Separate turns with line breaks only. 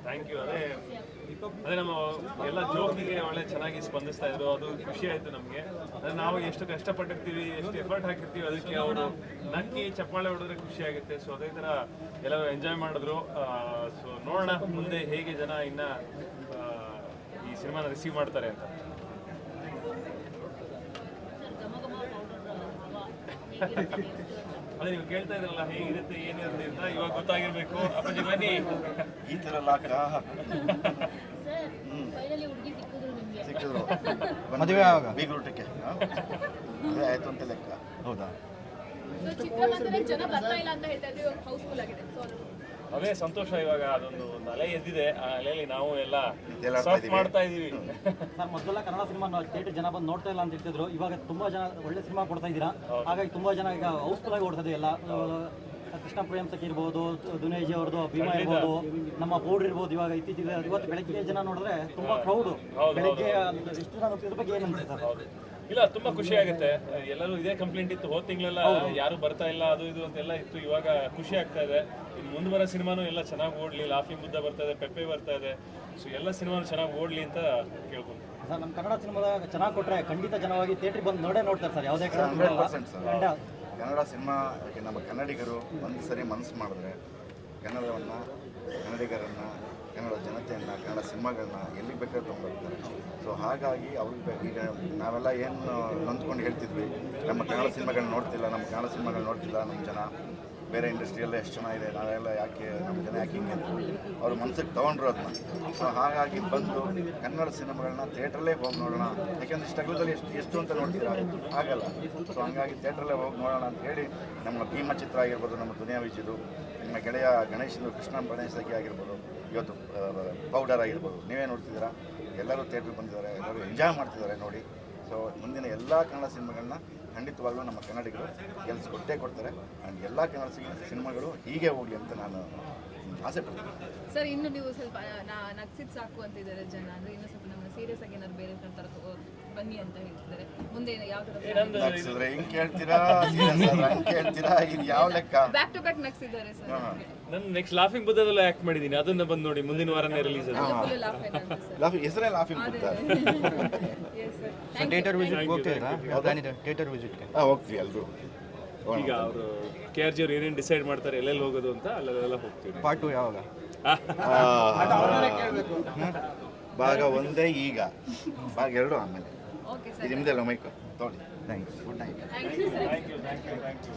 Thank you. ಅದೇ ನಮ್ಮ ಎಲ್ಲ ಜೋಕಿಗೆ ಒಳ್ಳೆ ಚೆನ್ನಾಗಿ ಸ್ಪಂದಿಸ್ತಾ ಇದ್ರು, ಅದು ಖುಷಿ ಆಯಿತು ನಮಗೆ. ಅಂದರೆ ನಾವು ಎಷ್ಟು ಕಷ್ಟಪಟ್ಟಿರ್ತೀವಿ, ಎಷ್ಟು ಎಫರ್ಟ್ ಹಾಕಿರ್ತೀವಿ, ಅದಕ್ಕೆ ಅವರು ನಕ್ಕಿ ಚಪ್ಪಾಳೆ ಹೊಡೆದ್ರೆ ಖುಷಿ ಆಗುತ್ತೆ. ಸೊ ಅದೇ ಥರ ಎಲ್ಲರೂ ಎಂಜಾಯ್ ಮಾಡಿದ್ರು. ಸೊ ನೋಡೋಣ ಮುಂದೆ ಹೇಗೆ ಜನ ಇನ್ನು ಈ ಸಿನಿಮಾನ ರಿಸೀವ್ ಮಾಡ್ತಾರೆ ಅಂತ. ಅದೇ ನೀವು ಕೇಳ್ತಾ ಇದ್ರಲ್ಲ ಹೇಗಿರುತ್ತೆ ಏನಿರುತ್ತೆ ಅಂತ, ಇವಾಗ ಗೊತ್ತಾಗಿರ್ಬೇಕು. ಅಪ್ಪಾಜಿ ಬನ್ನಿ.
ಈ ಥರ ಲಾಕ ಸಿಕ್ಕಿದ್ರು ಮದುವೆ ಆವಾಗ ಬೀಗ್ರೂಟಕ್ಕೆ ಅದೇ ಆಯ್ತು ಅಂತ ಲೆಕ್ಕ. ಹೌದಾ?
ಅದೇ ಸಂತೋಷ. ಇವಾಗ ಅದೊಂದು ಅಲೆ ಎದ್ದಿದೆ, ಆ ಅಲೆಯಲ್ಲಿ ನಾವು ಎಲ್ಲ ಮಾಡ್ತಾ ಇದೀವಿ.
ಸರ್, ಮೊದಲೆಲ್ಲ ಕನ್ನಡ ಸಿನಿಮಾ ಥಿಯೇಟರ್ ಜನ ಬಂದು ನೋಡ್ತಾ ಇಲ್ಲ ಅಂತ ಇರ್ತಿದ್ರು. ಇವಾಗ ತುಂಬಾ ಜನ ಒಳ್ಳೆ ಸಿನಿಮಾ ಕೊಡ್ತಾ ಇದ್ದೀರಾ. ಹಾಗಾಗಿ ತುಂಬಾ ಜನ ಈಗ ಹೌಸ್ಫುಲ್ ಆಗಿ ಓಡ್ತದೆ ಎಲ್ಲ. ಕೃಷ್ಣ ಪ್ರೇಮ್ ಸಖಿ ಇರ್ಬೋದು, ದುನೇಜಿ ಅವ್ರದ್ದು ಭೀಮಾ ಇರ್ಬೋದು, ನಮ್ಮ ಪೌಡ್ರ್ ಇರ್ಬೋದು. ಇವಾಗ ಇತ್ತೀಚೆಗೆ ಇವತ್ತು ಬೆಳಗ್ಗೆ ಜನ ನೋಡಿದ್ರೆ ತುಂಬಾ ಕ್ರೌಡು. ಬೆಳಗ್ಗೆ ಎಷ್ಟು ಜನ ಇದ್ರ ಬಗ್ಗೆ ಏನು ಅನ್ಸುತ್ತೆ ಸರ್?
ಇಲ್ಲ, ತುಂಬಾ ಖುಷಿ ಆಗುತ್ತೆ. ಎಲ್ಲರೂ ಇದೇ ಕಂಪ್ಲೇಂಟ್ ಇತ್ತು, ಹೋದ ತಿಂಗಳೆಲ್ಲ ಯಾರು ಬರ್ತಾ ಇಲ್ಲ ಅದು ಇದು ಅಂತೆಲ್ಲ ಇತ್ತು. ಇವಾಗ ಖುಷಿ ಆಗ್ತಾ ಇದೆ. ಇನ್ನು ಮುಂದೆ ಬರೋ ಸಿನಿಮಾನು ಎಲ್ಲ ಚೆನ್ನಾಗಿ ಓಡಲಿ. ಲಾಫಿಂಗ್ ಬುದ್ಧ ಬರ್ತಾ ಇದೆ, ಪೆಪ್ಪೆ ಬರ್ತಾ ಇದೆ. ಸೊ ಎಲ್ಲ ಸಿನಿಮಾನು ಚೆನ್ನಾಗಿ ಓಡಲಿ ಅಂತ ಕೇಳ್ಕೊಂಡು
ಸರ್, ನಮ್ಮ ಕನ್ನಡ ಸಿನಿಮಾದಾಗ ಚೆನ್ನಾಗಿ ಕೊಟ್ಟರೆ ಖಂಡಿತ ಜನವಾಗಿ ಥಿಯೇಟ್ರಿಗೆ ಬಂದು ನೋಡ್ತಾರೆ ಸರ್. ಯಾವುದೇ
ಕನ್ನಡ ಸಿನಿಮಾ ನಮ್ಮ ಕನ್ನಡಿಗರು ಒಂದು ಸರಿ ಮನಸ್ಸು ಮಾಡಿದ್ರೆ ಕನ್ನಡವನ್ನು, ಕನ್ನಡಿಗರನ್ನು, ಕನ್ನಡ ಜನತೆಯನ್ನು, ಕನ್ನಡ ಸಿನಿಮಾಗಳನ್ನ ಎಲ್ಲಿಗೆ ಬೇಕಾದ್ರೂ ತೊಗೊಂಡ್ಬರ್ತಾರೆ. ಸೊ ಹಾಗಾಗಿ ಅವ್ರಿಗೆ ಈಗ ನಾವೆಲ್ಲ ಏನು ನೊಂದ್ಕೊಂಡು ಹೇಳ್ತಿದ್ವಿ, ನಮ್ಮ ಕನ್ನಡ ಸಿನಿಮಾಗಳನ್ನ ನೋಡ್ತಿಲ್ಲ, ನಮ್ಮ ಕನ್ನಡ ಸಿನಿಮಾಗಳು ನೋಡ್ತಿಲ್ಲ ನಮ್ಮ ಜನ, ಬೇರೆ ಇಂಡಸ್ಟ್ರಿಯಲ್ಲೇ ಎಷ್ಟು ಚೆನ್ನಾಗಿದೆ, ನಾವೆಲ್ಲ ಯಾಕೆ ನಮ್ಮ ಜನ ಯಾಕೆ ಹಿಂಗೆ ಅಂತ ಅವ್ರ ಮನಸ್ಸಿಗೆ ತೊಗೊಂಡ್ರು ಅದನ್ನ. ಸೊ ಹಾಗಾಗಿ ಬಂದು ಕನ್ನಡ ಸಿನಿಮಾಗಳನ್ನ ಥಿಯೇಟ್ರಲ್ಲೇ ಹೋಗಿ ನೋಡೋಣ. ಯಾಕೆಂದರೆ ಇಷ್ಟಗಲದಲ್ಲಿ ಎಷ್ಟು ಅಂತ ನೋಡ್ತೀರಾ, ಆಗಲ್ಲ. ಸೊ ಹಂಗಾಗಿ ಥಿಯೇಟ್ರಲ್ಲೇ ಹೋಗಿ ನೋಡೋಣ ಅಂತ ಹೇಳಿ ನಮ್ಮ ಭೀಮ ಚಿತ್ರ ಆಗಿರ್ಬೋದು, ನಮ್ಮ ದುನಿಯಾ ವಿಜಿದು, ನಮ್ಮ ಗೆಳೆಯ ಗಣೇಶನ ಕೃಷ್ಣ ಗಣೇಶಕ್ಕೆ ಆಗಿರ್ಬೋದು, ಇವತ್ತು ಪೌಡರ್ ಆಗಿರ್ಬೋದು, ನೀವೇ ನೋಡ್ತಿದ್ದೀರಾ. ಎಲ್ಲರೂ ಥಿಯೇಟ್ರಿಗೆ ಬಂದಿದ್ದಾರೆ, ಎಲ್ಲರೂ ಎಂಜಾಯ್ ಮಾಡ್ತಿದ್ದಾರೆ ನೋಡಿ. ಸೊ ಮುಂದಿನ ಎಲ್ಲ ಕನ್ನಡ ಸಿನಿಮಾಗಳನ್ನ ಖಂಡಿತವಾಗ್ಲೂ ನಮ್ಮ ಕನ್ನಡಿಗರು ಕೊಟ್ಟೇ ಕೊಡ್ತಾರೆ. ಆ್ಯಂಡ್ ಎಲ್ಲ ಕನ್ನಡ ಸಿನಿಮಾಗಳು ಹೀಗೆ ಹೋಗಲಿ ಅಂತ ನಾನು ಆಸೆ ಪಡ್ತೀನಿ.
ಸರ್, ಇನ್ನು ನೀವು ಸ್ವಲ್ಪ ನಗ್ಸಿದ್ ಸಾಕು ಅಂತಿದ್ದಾರೆ ಜನ. ಅಂದರೆ ಇನ್ನೂ ಸ್ವಲ್ಪ ನಮ್ಮ ಸೀರಿಯಸ್ ಆಗಿ ಏನಾದ್ರು ಬೇರೆ ಥರ ಬನ್ನಿ ಅಂತ ಹೇಳ್ತಿದ್ದಾರೆ. ಮುಂದೆ ಯಾವ ಥರ
ನಗ್ಸಿದ್ರೆ ಹಿಂಗೆ ಕೇಳ್ತೀರಾ, ಹಂಗೆ ಕೇಳ್ತೀರಾ, ಇದು ಯಾವ ಲೆಕ್ಕ?
ಬ್ಯಾಕ್ ಟು ಬ್ಯಾಕ್ ನಗ್ಸಿದ್ದಾರೆ ಸರ್.
ನಾನು ನೆಕ್ಸ್ಟ್ ಲಾಫಿಂಗ್ ಬುದ್ಧದಲ್ಲೂ ಆ್ಯಕ್ಟ್ ಮಾಡಿದ್ದೀನಿ, ಅದನ್ನ ಬಂದು ನೋಡಿ. ಮುಂದಿನ ವಾರನೇ ರಿಲೀಸ್
ಲಾಫಿಂಗ್ ಹೆಸರೇ ಲಾಫಿಂಗ್ ಬುದ್ಧ.
ಥಿಯೇಟರ್ ವಿಸಿಟ್ ಹೋಗ್ತೀರಾ? ಥಿಯೇಟರ್ ವಿಸಿಟ್ಗೆ
ಹೋಗ್ತೀವಿ ಎಲ್ಲರೂ.
ಈಗ ಅವರು KRG ಅವ್ರು ಏನೇನು ಡಿಸೈಡ್ ಮಾಡ್ತಾರೆ ಎಲ್ಲೆಲ್ಲಿ ಹೋಗೋದು ಅಂತ ಅಲ್ಲೆಲ್ಲ ಹೋಗ್ತೀವಿ.
ಪಾರ್ಟ್ 2 ಯಾವಾಗ?
ಭಾಗ 1 ಈಗ, ಭಾಗ 2 ಆಮೇಲೆ.
ಓಕೆ ಸರ್,
ನಿಮ್ದೆಲ್ಲ ಮೈಕ್ ತೊಗೊಳ್ಳಿ.
Thanks.
Good night.
Thank you sir.
Thank you.